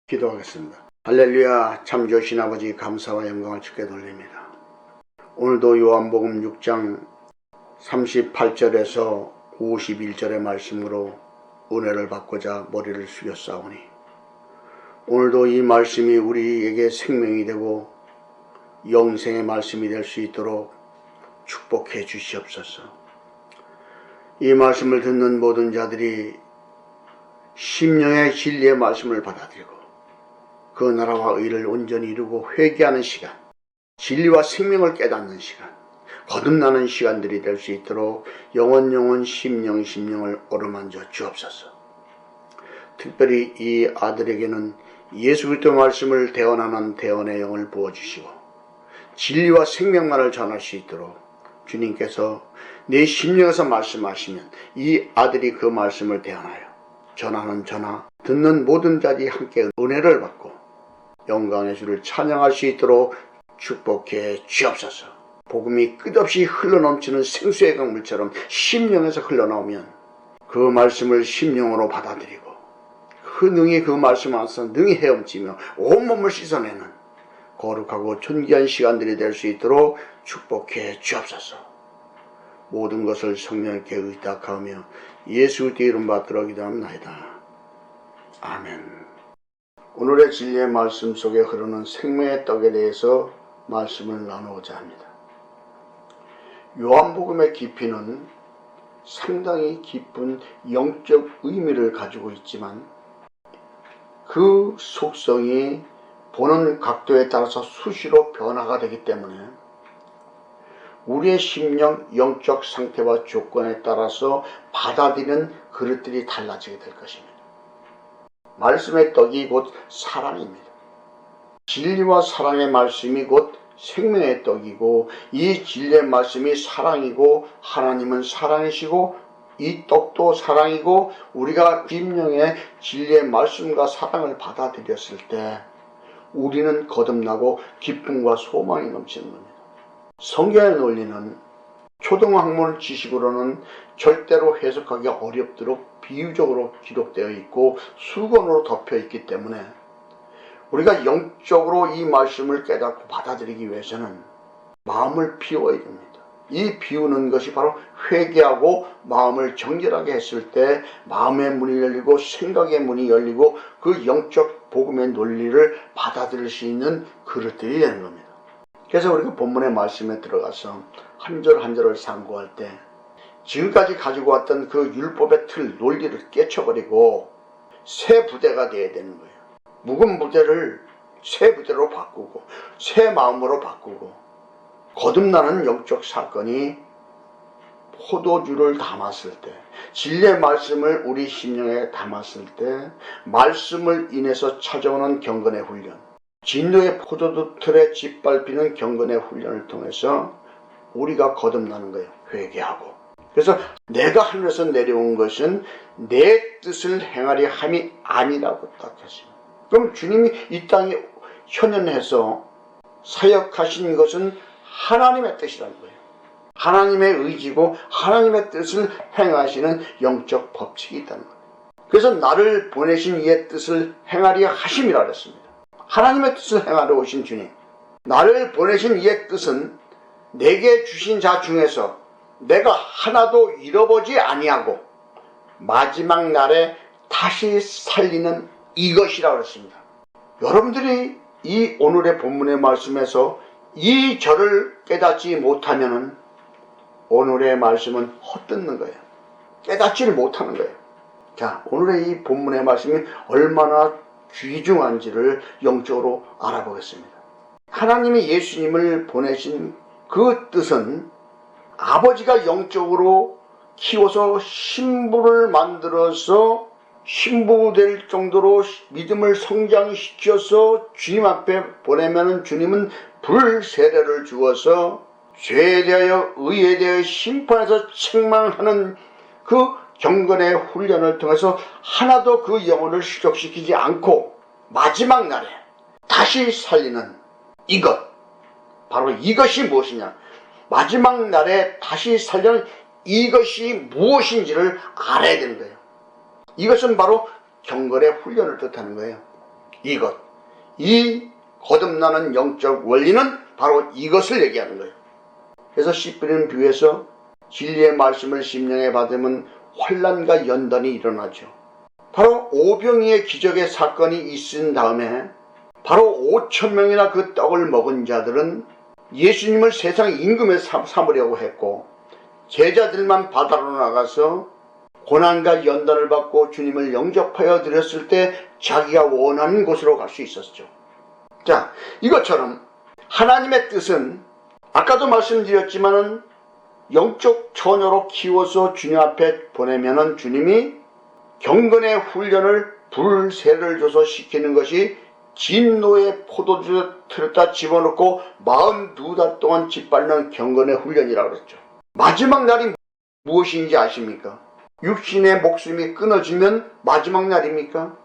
기도하겠습니다. 할렐루야. 참 좋으신 아버지, 감사와 영광을 주께 돌립니다. 오늘도 요한복음 6장 38절에서 51절의 말씀으로 은혜를 받고자 머리를 숙였사오니, 오늘도 이 말씀이 우리에게 생명이 되고 영생의 말씀이 될 수 있도록 축복해 주시옵소서. 이 말씀을 듣는 모든 자들이 심령의 진리의 말씀을 받아들이고 그 나라와 의를 온전히 이루고 회개하는 시간, 진리와 생명을 깨닫는 시간, 거듭나는 시간들이 될 수 있도록 영혼 심령을 어루만져 주옵소서. 특별히 이 아들에게는 예수 그리스도 말씀을 대언하는 대언의 영을 부어주시고 진리와 생명만을 전할 수 있도록 주님께서 내 심령에서 말씀하시면 이 아들이 그 말씀을 대언하여 전하는 전하, 듣는 모든 자들이 함께 은혜를 받고 영광의 주를 찬양할 수 있도록 축복해 주옵소서. 복음이 끝없이 흘러넘치는 생수의 강물처럼 심령에서 흘러나오면 그 말씀을 심령으로 받아들이고 능히 그 말씀 안에서 능히 헤엄치며 온몸을 씻어내는 거룩하고 존귀한 시간들이 될 수 있도록 축복해 주옵소서. 모든 것을 성령께 의탁하며 예수 그리스도의 이름 받들어 기도합나이다. 아멘. 오늘의 진리의 말씀 속에 흐르는 생명의 떡에 대해서 말씀을 나누고자 합니다. 요한복음의 깊이는 상당히 깊은 영적 의미를 가지고 있지만 그 속성이 보는 각도에 따라서 수시로 변화가 되기 때문에 우리의 심령, 영적 상태와 조건에 따라서 받아들이는 그릇들이 달라지게 될 것입니다. 말씀의 떡이 곧 사랑입니다. 진리와 사랑의 말씀이 곧 생명의 떡이고, 이 진리의 말씀이 사랑이고 하나님은 사랑이시고 이 떡도 사랑이고, 우리가 심령의 진리의 말씀과 사랑을 받아들였을 때 우리는 거듭나고 기쁨과 소망이 넘치는 겁니다. 성경의 논리는 초등학문 지식으로는 절대로 해석하기 어렵도록 비유적으로 기록되어 있고 수건으로 덮여 있기 때문에 우리가 영적으로 이 말씀을 깨닫고 받아들이기 위해서는 마음을 비워야 됩니다. 이 비우는 것이 바로 회개하고 마음을 정결하게 했을 때 마음의 문이 열리고 생각의 문이 열리고 그 영적 복음의 논리를 받아들일 수 있는 그릇들이 되는 겁니다. 그래서 우리가 본문의 말씀에 들어가서 한 절 한 절을 상고할 때 지금까지 가지고 왔던 그 율법의 틀, 논리를 깨쳐버리고 새 부대가 되어야 되는 거예요. 묵은 부대를 새 부대로 바꾸고 새 마음으로 바꾸고 거듭나는 영적 사건이 포도주를 담았을 때, 진리의 말씀을 우리 심령에 담았을 때 말씀을 인해서 찾아오는 경건의 훈련, 진노의 포도주 틀에 짓밟히는 경건의 훈련을 통해서 우리가 거듭나는 거예요. 회개하고. 그래서 내가 하늘에서 내려온 것은 내 뜻을 행하려 함이 아니라고 딱 했습니다. 그럼 주님이 이 땅에 현현해서 사역하신 것은 하나님의 뜻이라는 거예요. 하나님의 의지고 하나님의 뜻을 행하시는 영적 법칙이 있다는 거예요. 그래서 나를 보내신 이의 뜻을 행하려 하심이라 그랬습니다. 하나님의 뜻을 행하러 오신 주님, 나를 보내신 이의 뜻은 내게 주신 자 중에서 내가 하나도 잃어보지 아니하고 마지막 날에 다시 살리는 이것이라고 했습니다. 여러분들이 이 오늘의 본문의 말씀에서 이 절을 깨닫지 못하면 오늘의 말씀은 헛듣는 거예요. 깨닫지를 못하는 거예요. 자, 오늘의 이 본문의 말씀이 얼마나 귀중한지를 영적으로 알아보겠습니다. 하나님이 예수님을 보내신 그 뜻은 아버지가 영적으로 키워서 신부를 만들어서 신부 될 정도로 믿음을 성장시켜서 주님 앞에 보내면 주님은 불세례를 주어서 죄에 대하여 의에 대하여 심판에서 책망하는 그 경건의 훈련을 통해서 하나도 그 영혼을 실족시키지 않고 마지막 날에 다시 살리는 이것, 바로 이것이 무엇이냐, 마지막 날에 다시 살리는 이것이 무엇인지를 알아야 되는 거예요. 이것은 바로 경건의 훈련을 뜻하는 거예요. 이것. 이 거듭나는 영적 원리는 바로 이것을 얘기하는 거예요. 그래서 씨 뿌리는 비유에서 진리의 말씀을 심령에 받으면 환난과 연단이 일어나죠. 바로 오병이의 기적의 사건이 있은 다음에 바로 5,000명이나 그 떡을 먹은 자들은 예수님을 세상 임금에 삼으려고 했고, 제자들만 바다로 나가서 고난과 연단을 받고 주님을 영접하여 드렸을 때 자기가 원하는 곳으로 갈 수 있었죠. 자, 이것처럼 하나님의 뜻은 아까도 말씀드렸지만은 영적 처녀로 키워서 주님 앞에 보내면은 주님이 경건의 훈련을 불세를 줘서 시키는 것이 진노의 포도주에 틀었다 집어넣고 42달 동안 짓밟는 경건의 훈련이라고 그랬죠. 마지막 날이 무엇인지 아십니까? 육신의 목숨이 끊어지면 마지막 날입니까?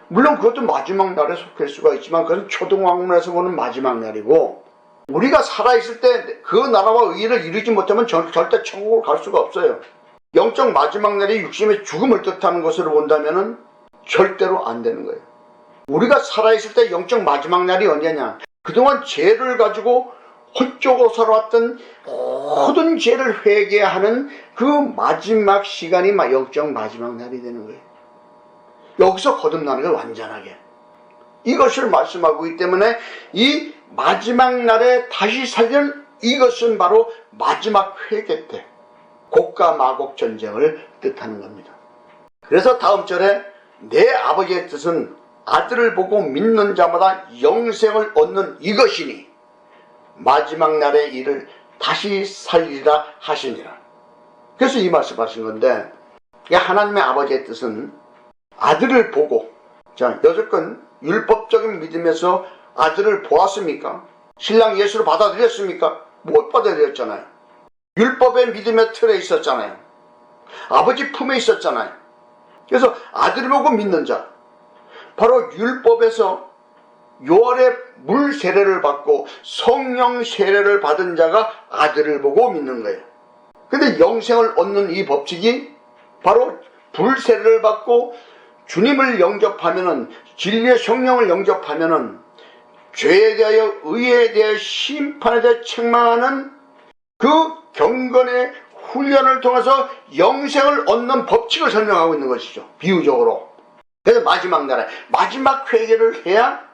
물론 그것도 마지막 날에 속할 수가 있지만 그건 초등학문에서 보는 마지막 날이고, 우리가 살아있을 때 그 나라와 의를 이루지 못하면 절대 천국을 갈 수가 없어요. 영적 마지막 날이 육신의 죽음을 뜻하는 것으로 본다면 절대로 안 되는 거예요. 우리가 살아있을 때 영적 마지막 날이 언제냐? 그동안 죄를 가지고 헛쪽으로 살아왔던 모든 죄를 회개하는 그 마지막 시간이 영적 마지막 날이 되는 거예요. 여기서 거듭나는 걸 완전하게. 이것을 말씀하고 있기 때문에 이 마지막 날에 다시 살리는 이것은 바로 마지막 회개 때 곡과 마곡 전쟁을 뜻하는 겁니다. 그래서 다음 절에 내 아버지의 뜻은 아들을 보고 믿는 자마다 영생을 얻는 이것이니 마지막 날의 일을 다시 살리라 하시니라. 그래서 이 말씀하신 건데, 하나님의 아버지의 뜻은 아들을 보고, 자, 여태껏 율법적인 믿음에서 아들을 보았습니까? 신랑 예수를 받아들였습니까? 못 받아들였잖아요. 율법의 믿음의 틀에 있었잖아요. 아버지 품에 있었잖아요. 그래서 아들을 보고 믿는 자, 바로 율법에서 요한의 물 세례를 받고 성령 세례를 받은 자가 아들을 보고 믿는 거예요. 근데 영생을 얻는 이 법칙이 바로 불 세례를 받고 주님을 영접하면은, 진리의 성령을 영접하면은 죄에 대하여 의에 대하여 심판에 대해 책망하는 그 경건의 훈련을 통해서 영생을 얻는 법칙을 설명하고 있는 것이죠. 비유적으로. 그래서 마지막 날에 마지막 회개를 해야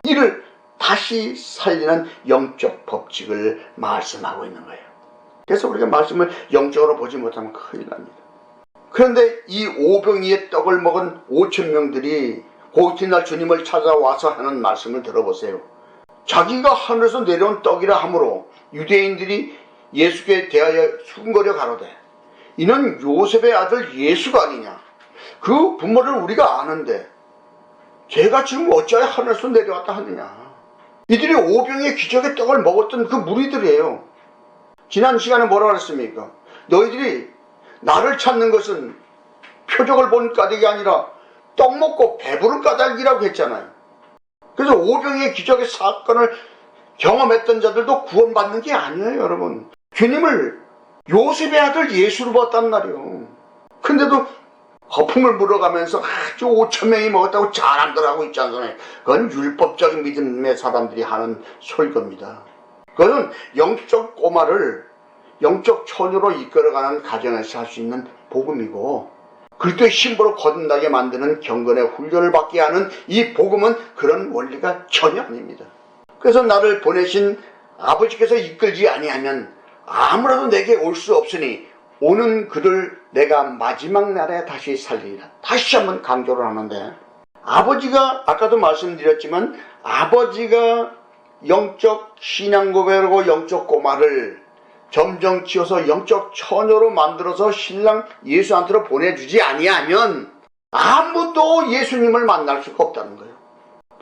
이를 다시 살리는 영적 법칙을 말씀하고 있는 거예요. 그래서 우리가 말씀을 영적으로 보지 못하면 큰일 납니다. 그런데 이 오병이의 떡을 먹은 5,000명들이 그 이튿날 주님을 찾아와서 하는 말씀을 들어보세요. 자기가 하늘에서 내려온 떡이라 하므로 유대인들이 예수께 대하여 수군거려 가로되 이는 요셉의 아들 예수가 아니냐. 그 부모를 우리가 아는데 걔가 지금 어찌하여 하늘에서 내려왔다 하느냐. 이들이 오병이의 기적의 떡을 먹었던 그 무리들이에요. 지난 시간에 뭐라고 그랬습니까? 너희들이 나를 찾는 것은 표적을 본 까닭이 아니라 떡 먹고 배부른 까닭이라고 했잖아요. 그래서 오병이의 기적의 사건을 경험했던 자들도 구원받는 게 아니에요, 여러분. 주님을 요셉의 아들 예수로 봤단 말이에요. 근데도 거품을 물어가면서 아주 5,000명이 먹었다고 자랑들 하고 있지 않잖아요. 그건 율법적인 믿음의 사람들이 하는 설교입니다. 그것은 영적 꼬마를 영적 처녀로 이끌어가는 가정에서 할 수 있는 복음이고, 그리스도의 신부로 거듭나게 만드는 경건의 훈련을 받게 하는 이 복음은 그런 원리가 전혀 아닙니다. 그래서 나를 보내신 아버지께서 이끌지 아니하면 아무라도 내게 올 수 없으니 오는 그들 내가 마지막 날에 다시 살리리라. 다시 한번 강조를 하는데, 아버지가 아까도 말씀드렸지만 아버지가 영적 신앙 고백하고 영적 꼬마를 점점 키워서 영적 처녀로 만들어서 신랑 예수한테로 보내주지 아니하면 아무도 예수님을 만날 수가 없다는 거예요.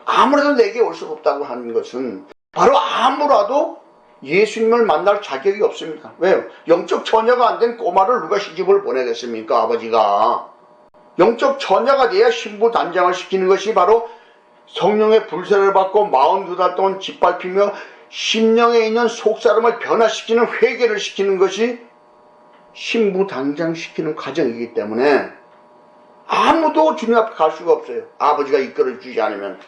아무래도 내게 올 수가 없다고 하는 것은 바로 아무라도 예수님을 만날 자격이 없습니다. 왜요? 영적 처녀가 안 된 꼬마를 누가 시집을 보내겠습니까? 아버지가. 영적 처녀가 돼야 신부 단장을 시키는 것이 바로 성령의 불세를 받고 42달 동안 짓밟히며 심령에 있는 속사람을 변화시키는 회개를 시키는 것이 신부 단장시키는 과정이기 때문에 아무도 주님 앞에 갈 수가 없어요. 아버지가 이끌어주지 않으면.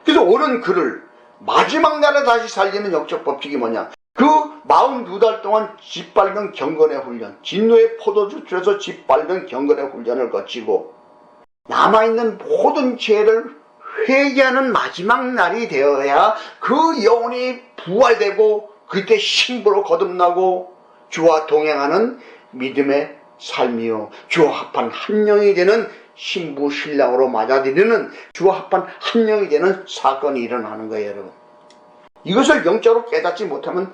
그래서 오는 그를 마지막 날에 다시 살리는 영적 법칙이 뭐냐? 그 42달 동안 짓밟는 경건의 훈련, 진노의 포도주에서 짓밟는 경건의 훈련을 거치고 남아있는 모든 죄를 회개하는 마지막 날이 되어야 그 영혼이 부활되고 그때 신부로 거듭나고 주와 동행하는 믿음의 삶이요, 주와 합한 한 영이 되는 신부 신랑으로 맞아들이는 주와 합한 한 영이 되는 사건이 일어나는 거예요, 여러분. 이것을 영적으로 깨닫지 못하면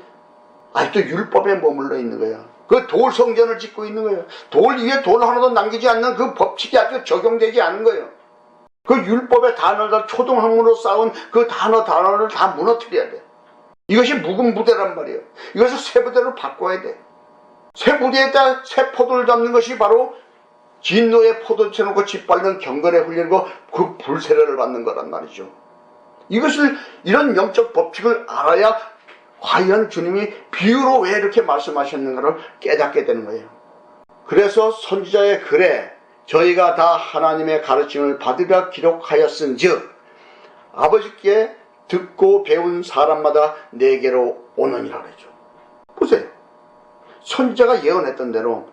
아직도 율법에 머물러 있는 거예요. 그 돌 성전을 짓고 있는 거예요. 돌 위에 돌 하나도 남기지 않는 그 법칙이 아직 적용되지 않는 거예요. 그 율법의 단어를 초등학문으로 쌓은 그 단어를 다 무너뜨려야 돼. 이것이 묵은 부대란 말이에요. 이것을 새 부대로 바꿔야 돼. 새 부대에다 새 포도를 잡는 것이 바로 진노의 포도 쳐놓고 짓밟는 경건의 훈련이고 그 불세례를 받는 거란 말이죠. 이런 영적 법칙을 알아야 과연 주님이 비유로 왜 이렇게 말씀하셨는가를 깨닫게 되는 거예요. 그래서 선지자의 글에 저희가 다 하나님의 가르침을 받으려 기록하였은즉 아버지께 듣고 배운 사람마다 내게로 오느니라 그러죠. 보세요. 선지자가 예언했던 대로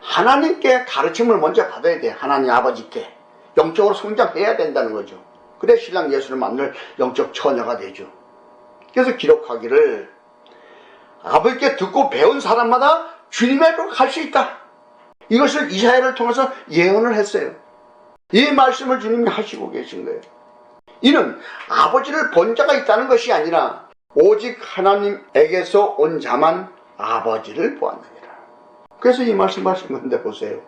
하나님께 가르침을 먼저 받아야 돼. 하나님 아버지께 영적으로 성장해야 된다는 거죠. 그래 신랑 예수를 만날 영적 처녀가 되죠. 그래서 기록하기를 아버지께 듣고 배운 사람마다 주님의 앞으로 갈 수 있다. 이것을 이사야를 통해서 예언을 했어요. 이 말씀을 주님이 하시고 계신 거예요. 이는 아버지를 본 자가 있다는 것이 아니라 오직 하나님에게서 온 자만 아버지를 보았느니라. 그래서 이 말씀 하신 건데 보세요.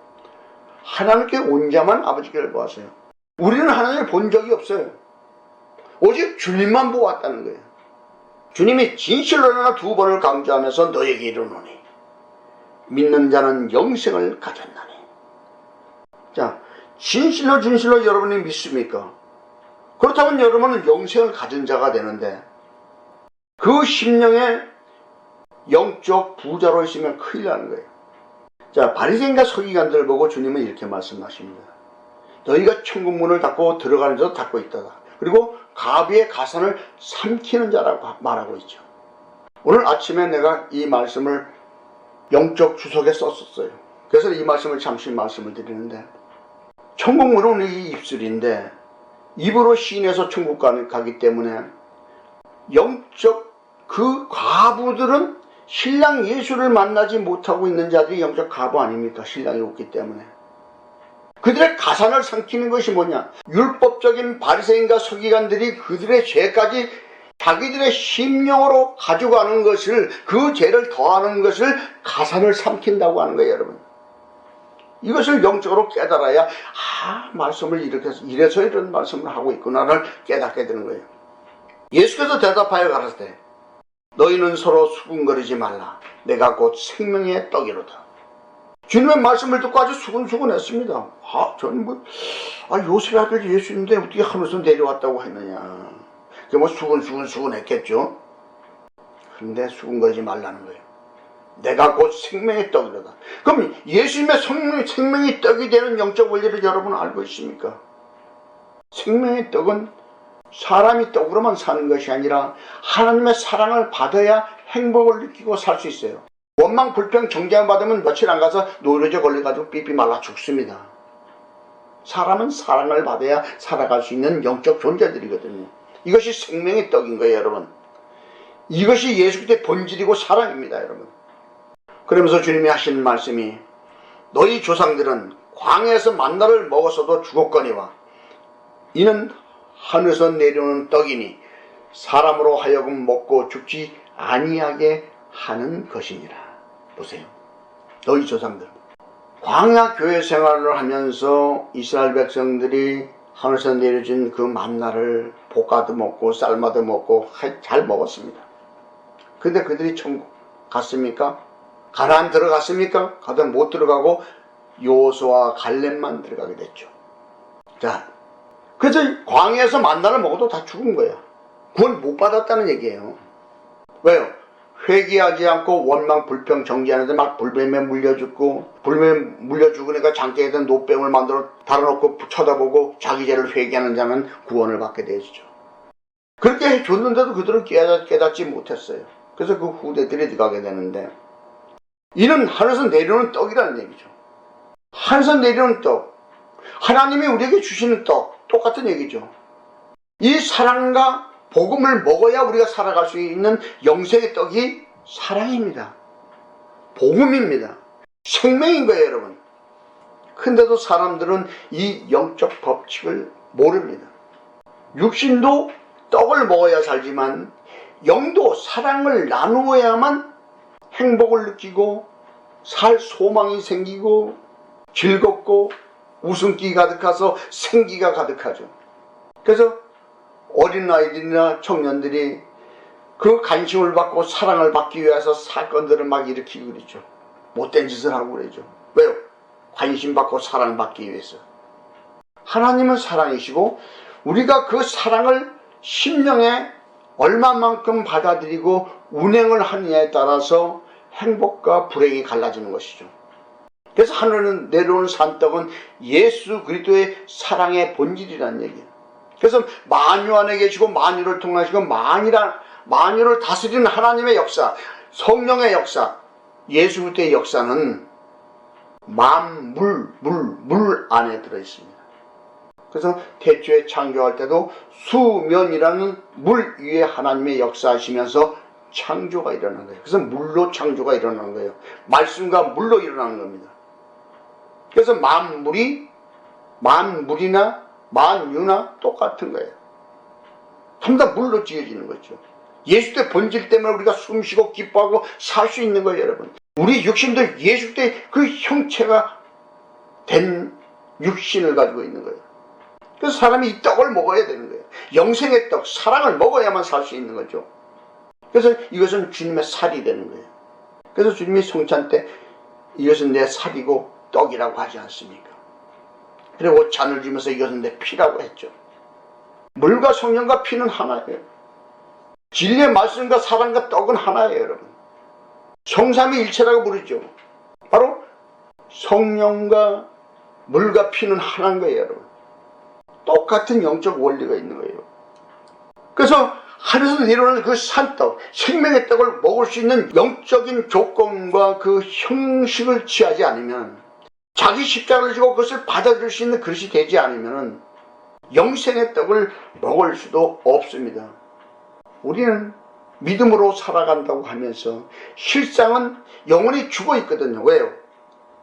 하나님께 온 자만 아버지를 보았어요. 우리는 하나님을 본 적이 없어요. 오직 주님만 보았다는 거예요. 주님이 진실로 나 2번을 강조하면서 너에게 이르노니 믿는 자는 영생을 가졌나니. 자, 진실로 여러분이 믿습니까? 그렇다면 여러분은 영생을 가진 자가 되는데 그 심령에 영적 부자로 있으면 큰일 나는 거예요. 자, 바리새인과 서기관들 보고 주님은 이렇게 말씀하십니다. 너희가 천국 문을 닫고 들어가는 자도 닫고 있다가 그리고 가비의 가산을 삼키는 자라고 말하고 있죠. 오늘 아침에 내가 이 말씀을 영적 주석에 썼었어요. 그래서 이 말씀을 잠시 말씀을 드리는데 천국 문은 이 입술인데 입으로 시인해서 천국 가기 때문에 영적 그 과부들은 신랑 예수를 만나지 못하고 있는 자들이 영적 과부 아닙니까? 신랑이 없기 때문에. 그들의 가산을 삼키는 것이 뭐냐? 율법적인 바리새인과 서기관들이 그들의 죄까지 자기들의 심령으로 가져가는 것을, 그 죄를 더하는 것을 가산을 삼킨다고 하는 거예요, 여러분. 이것을 영적으로 깨달아야 말씀을 이래서 이런 말씀을 하고 있구나를 깨닫게 되는 거예요. 예수께서 대답하여 가라사대 너희는 서로 수군거리지 말라. 내가 곧 생명의 떡이로다. 주님의 말씀을 듣고 아주 수근수근했습니다. 저는 요셉의 아들 예수인데 어떻게 하늘에서 내려왔다고 했느냐. 그게 수근수근했겠죠. 그런데 수근거리지 말라는 거예요. 내가 곧 생명의 떡이로다. 그럼 예수님의 생명의 떡이 되는 영적 원리를 여러분 알고 있습니까? 생명의 떡은 사람이 떡으로만 사는 것이 아니라 하나님의 사랑을 받아야 행복을 느끼고 살 수 있어요. 원망, 불평, 정죄만 받으면 며칠 안 가서 노이로제 걸려가지고 삐삐 말라 죽습니다. 사람은 사랑을 받아야 살아갈 수 있는 영적 존재들이거든요. 이것이 생명의 떡인 거예요, 여러분. 이것이 예수 그리스도의 본질이고 사랑입니다, 여러분. 그러면서 주님이 하시는 말씀이 너희 조상들은 광야에서 만나를 먹었어도 죽었거니와 이는 하늘에서 내려오는 떡이니 사람으로 하여금 먹고 죽지 아니하게 하는 것이니라. 보세요. 너희 조상들. 광야 교회 생활을 하면서 이스라엘 백성들이 하늘에서 내려준 그 만나를 볶아도 먹고 삶아도 먹고 잘 먹었습니다. 근데 그들이 천국 갔습니까? 가나안 들어갔습니까? 가다 못 들어가고 여호수아와 갈렙만 들어가게 됐죠. 자, 그래서 광야에서 만나를 먹어도 다 죽은 거야. 구원 못 받았다는 얘기예요. 왜요? 회개하지 않고 원망, 불평, 정죄하는데 막 불뱀에 물려 죽으니까 장대에다 노뱀을 만들어 달아놓고 쳐다보고 자기 죄를 회개하는 자는 구원을 받게 되죠. 그렇게 해줬는데도 그들은 깨닫지 못했어요. 그래서 그 후대들이 들어가게 되는데, 이는 하늘에서 내려오는 떡이라는 얘기죠. 하늘에서 내려오는 떡, 하나님이 우리에게 주시는 떡, 똑같은 얘기죠. 이 사랑과 복음을 먹어야 우리가 살아갈 수 있는 영생의 떡이 사랑입니다. 복음입니다. 생명인 거예요, 여러분. 근데도 사람들은 이 영적 법칙을 모릅니다. 육신도 떡을 먹어야 살지만 영도 사랑을 나누어야만 행복을 느끼고 살 소망이 생기고 즐겁고 웃음기 가득해서 생기가 가득하죠. 그래서 어린아이들이나 청년들이 그 관심을 받고 사랑을 받기 위해서 사건들을 막 일으키고 그러죠. 못된 짓을 하고 그러죠. 왜요? 관심 받고 사랑받기 위해서. 하나님은 사랑이시고 우리가 그 사랑을 심령에 얼마만큼 받아들이고 운행을 하느냐에 따라서 행복과 불행이 갈라지는 것이죠. 그래서 하늘은 내려오는 산떡은 예수 그리스도의 사랑의 본질이라는 얘기예요. 그래서 만유 안에 계시고 만유를 통하시고 만유를 다스리는 하나님의 역사, 성령의 역사, 예수 그리스도의 역사는 물 안에 들어있습니다. 그래서 태초에 창조할 때도 수면이라는 물 위에 하나님의 역사하시면서 창조가 일어난 거예요. 그래서 물로 창조가 일어난 거예요. 말씀과 물로 일어나는 겁니다. 그래서 만물이나 만유나 똑같은 거예요. 전부 다 물로 지어지는 거죠. 예수의 본질 때문에 우리가 숨쉬고 기뻐하고 살 수 있는 거예요, 여러분. 우리 육신도 예수의 그 형체가 된 육신을 가지고 있는 거예요. 그래서 사람이 이 떡을 먹어야 되는 거예요. 영생의 떡, 사랑을 먹어야만 살 수 있는 거죠. 그래서 이것은 주님의 살이 되는 거예요. 그래서 주님이 성찬 때 이것은 내 살이고 떡이라고 하지 않습니까? 그리고 잔을 주면서 이것은 내 피라고 했죠. 물과 성령과 피는 하나예요. 진리의 말씀과 사랑과 떡은 하나예요, 여러분. 성삼위일체라고 부르죠. 바로 성령과 물과 피는 하나인 거예요, 여러분. 똑같은 영적 원리가 있는 거예요. 그래서 하늘에서 내려오는 그 산떡, 생명의 떡을 먹을 수 있는 영적인 조건과 그 형식을 취하지 않으면, 자기 십자가를 지고 그것을 받아들일 수 있는 그릇이 되지 않으면 영생의 떡을 먹을 수도 없습니다. 우리는 믿음으로 살아간다고 하면서 실상은 영혼이 죽어 있거든요. 왜요?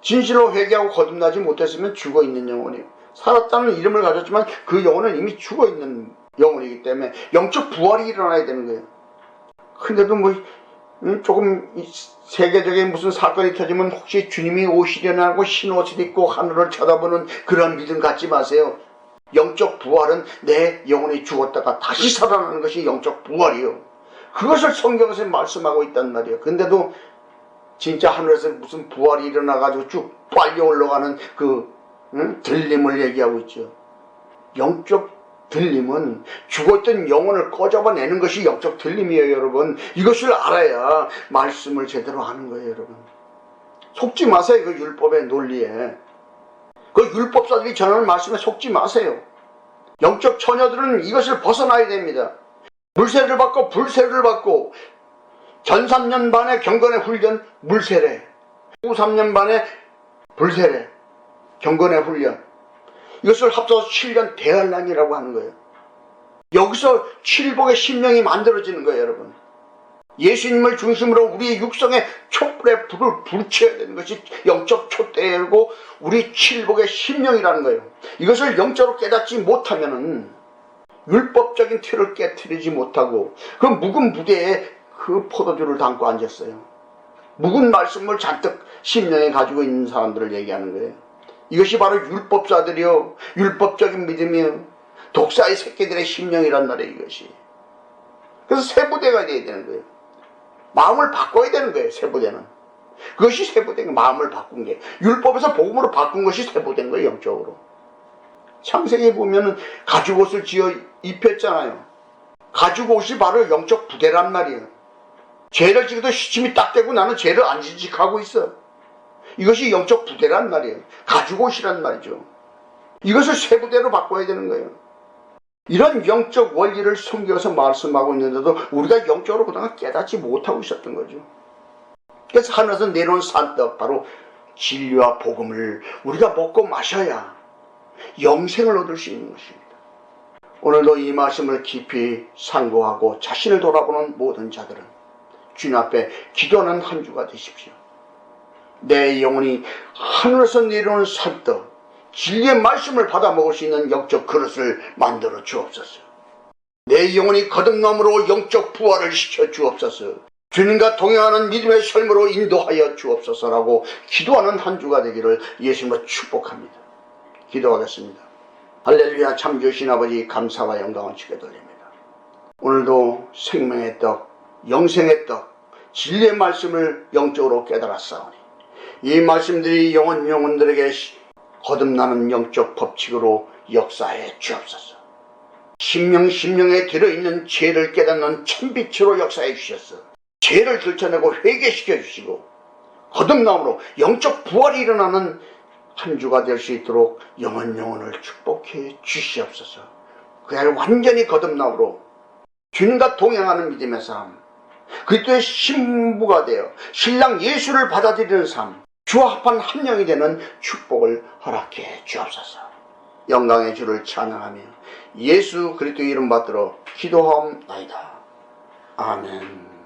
진실로 회개하고 거듭나지 못했으면 죽어 있는 영혼이에요. 살았다는 이름을 가졌지만 그 영혼은 이미 죽어 있는 영혼이기 때문에 영적 부활이 일어나야 되는 거예요. 근데도 뭐 조금 세계적인 무슨 사건이 터지면 혹시 주님이 오시려나 하고 흰 옷을 입고 하늘을 쳐다보는 그런 믿음 갖지 마세요. 영적 부활은 내 영혼이 죽었다가 다시 살아나는 것이 영적 부활이에요. 그것을 성경에서 말씀하고 있단 말이에요. 근데도 진짜 하늘에서 무슨 부활이 일어나가지고 쭉 빨리 올라가는 그 들림을 얘기하고 있죠. 영적 들림은 죽었던 영혼을 꺼잡아내는 것이 영적 들림이에요, 여러분. 이것을 알아야 말씀을 제대로 하는 거예요, 여러분. 속지 마세요, 그 율법의 논리에. 그 율법사들이 전하는 말씀에 속지 마세요. 영적 처녀들은 이것을 벗어나야 됩니다. 물세를 받고 불세를 받고 전 3년 반의 경건의 훈련 물세례, 후 3년 반의 불세례, 경건의 훈련, 이것을 합쳐서 7년 대환란이라고 하는 거예요. 여기서 칠복의 심령이 만들어지는 거예요, 여러분. 예수님을 중심으로 우리의 육성에 촛불에 불을 붙여야 되는 것이 영적 촛대고 우리 칠복의 심령이라는 거예요. 이것을 영적으로 깨닫지 못하면은 율법적인 틀을 깨트리지 못하고 그 묵은 무대에 그 포도주를 담고 앉았어요. 묵은 말씀을 잔뜩 심령에 가지고 있는 사람들을 얘기하는 거예요. 이것이 바로 율법사들이요, 율법적인 믿음이요, 독사의 새끼들의 심령이란 말이에요, 이것이. 그래서 세부대가 돼야 되는 거예요. 마음을 바꿔야 되는 거예요, 세부대는. 그것이 세부된 마음을 바꾼 게, 율법에서 복음으로 바꾼 것이 세부된 거예요, 영적으로. 창세기에 보면은 가죽옷을 지어 입혔잖아요. 가죽옷이 바로 영적 부대란 말이에요. 죄를 지어도 시침이 딱 되고 나는 죄를 안 지직하고 있어. 이것이 영적 부대란 말이에요. 가죽옷이란 말이죠. 이것을 세부대로 바꿔야 되는 거예요. 이런 영적 원리를 숨겨서 말씀하고 있는데도 우리가 영적으로 그동안 깨닫지 못하고 있었던 거죠. 그래서 하늘에서 내려온 산떡, 바로 진리와 복음을 우리가 먹고 마셔야 영생을 얻을 수 있는 것입니다. 오늘도 이 말씀을 깊이 상고하고 자신을 돌아보는 모든 자들은 주님 앞에 기도하는 한 주가 되십시오. 내 영혼이 하늘에서 내려오는 산떡, 진리의 말씀을 받아 먹을 수 있는 영적 그릇을 만들어 주옵소서. 내 영혼이 거듭남으로 영적 부활을 시켜 주옵소서. 주님과 동행하는 믿음의 삶으로 인도하여 주옵소서라고 기도하는 한 주가 되기를 예수님으로 축복합니다. 기도하겠습니다. 할렐루야. 참 주신 아버지, 감사와 영광을 주게 돌립니다. 오늘도 생명의 떡, 영생의 떡, 진리의 말씀을 영적으로 깨달았사오니 이 말씀들이 영혼들에게 거듭나는 영적 법칙으로 역사해 주옵소서. 심령에 들어있는 죄를 깨닫는 참빛으로 역사해 주셔서 죄를 들춰내고 회개시켜 주시고 거듭남으로 영적 부활이 일어나는 한 주가 될 수 있도록 영혼을 축복해 주시옵소서. 그야말로 완전히 거듭남으로 주님과 동행하는 믿음의 삶, 그리스도의 신부가 되어 신랑 예수를 받아들이는 삶, 주와 합한 한 영이 되는 축복을 허락해 주옵소서. 영광의 주를 찬양하며 예수 그리스도 이름 받들어 기도하옵나이다. 아멘.